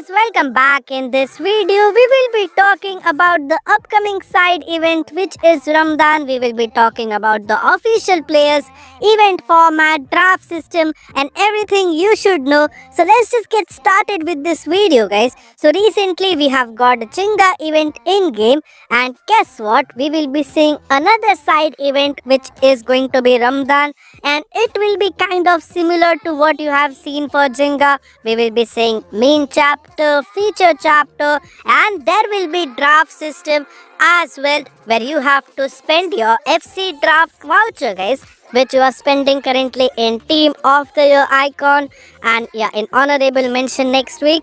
guys, welcome back. In this video we will be talking about the upcoming side event which is Ramadan. We will be talking about the official players, event format, draft system and everything you should know. So let's just get started with this video guys. So recently we have got a Chinga event in game, and guess what, we will be seeing another side event which is going to be Ramadan, and it will be kind of similar to what you have seen for Jenga. We will be saying main chapter, feature chapter, and there will be draft system as well, where you have to spend your FC draft voucher guys, which you are spending currently in team of the year icon and in honorable mention next week.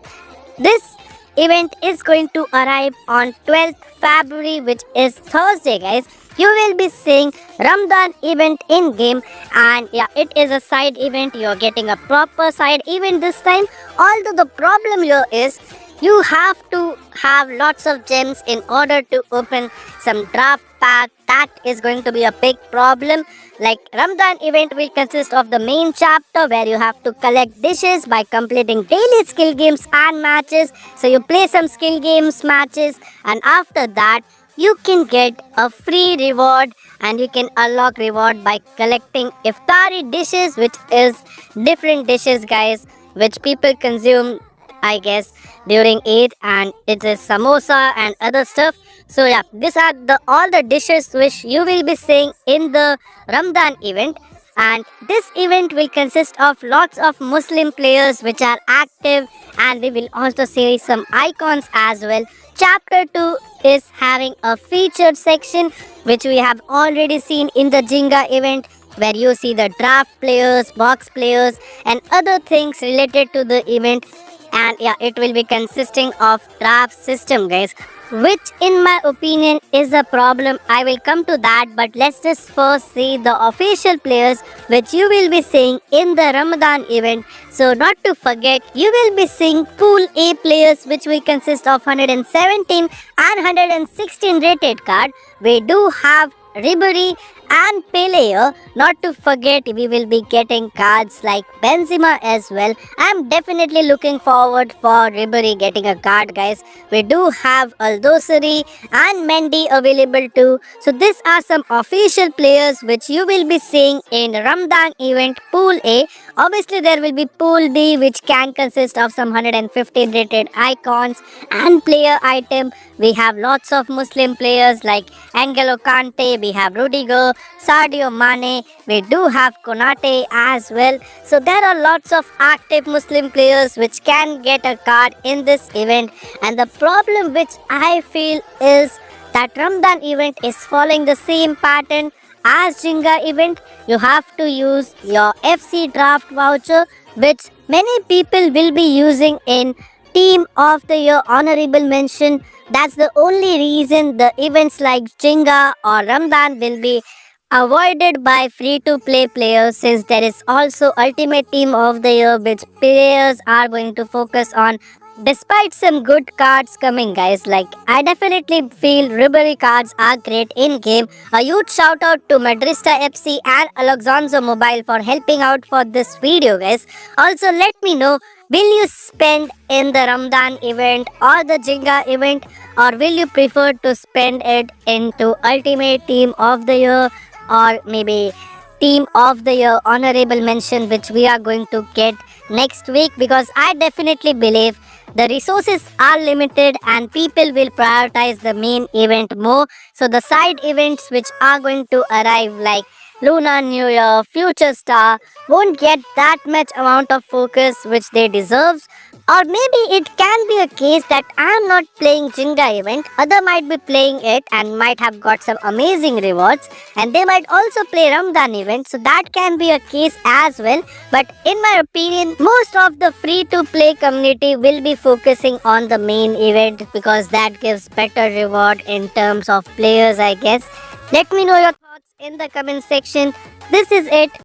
This event is going to arrive on 12th February, which is Thursday guys. You will be seeing Ramadan event in game, and it is a side event. You're getting a proper side event this time. Although the problem here is you have to have lots of gems in order to open some draft pack. That is going to be a big problem. Like, Ramadan event will consist of the main chapter where you have to collect dishes by completing daily skill games and matches. So you play some skill games matches, and after that you can get a free reward, and you can unlock reward by collecting iftari dishes, which is different dishes guys which people consume I guess during Eid, and it is samosa and other stuff. So these are all the dishes which you will be seeing in the Ramadan event. And this event will consist of lots of Muslim players which are active, and we will also see some icons as well. Chapter 2 is having a featured section which we have already seen in the Jenga event, where you see the draft players, box players and other things related to the event. And it will be consisting of draft system guys, which in my opinion is a problem. I will come to that, but let's just first see the official players which you will be seeing in the Ramadan event. So not to forget, you will be seeing pool A players which will consist of 117 and 116 rated card. We do have Ribery and Pele. Not to forget, we will be getting cards like Benzema as well. I'm definitely looking forward for Ribery getting a card guys. We do have Al-Dosari and Mendy available too. So these are some official players which you will be seeing in Ramadan event pool A. Obviously there will be pool B which can consist of some 115 rated icons and player item. We have lots of Muslim players like N'Golo Kante, we have Rudiger, Sadio Mane, we do have Konate as well. So there are lots of active Muslim players which can get a card in this event. And the problem which I feel is that Ramadan event is following the same pattern as Jenga event. You have to use your FC draft voucher, which many people will be using in team of the year honorable mention. That's the only reason the events like Jenga or Ramadan will be avoided by free-to-play players, since there is also ultimate team of the year which players are going to focus on. Despite some good cards coming guys, like I definitely feel Ribery cards are great in game. A huge shout out to Madrista FC and Alexandro Mobile for helping out for this video guys. Also let me know, will you spend in the Ramadan event or the Jenga event, or will you prefer to spend it into ultimate team of the year or maybe team of the year honorable mention, which we are going to get next week? Because I definitely believe the resources are limited and people will prioritize the main event more. So the side events which are going to arrive like Lunar New Year, Future Star won't get that much amount of focus which they deserve. Or maybe it can be a case that I am not playing Jenga event, other might be playing it and might have got some amazing rewards, and they might also play Ramadan event. So that can be a case as well. But in my opinion, most of the free to play community will be focusing on the main event, because that gives better reward in terms of players I guess. Let me know your thoughts in the comment section. This is it.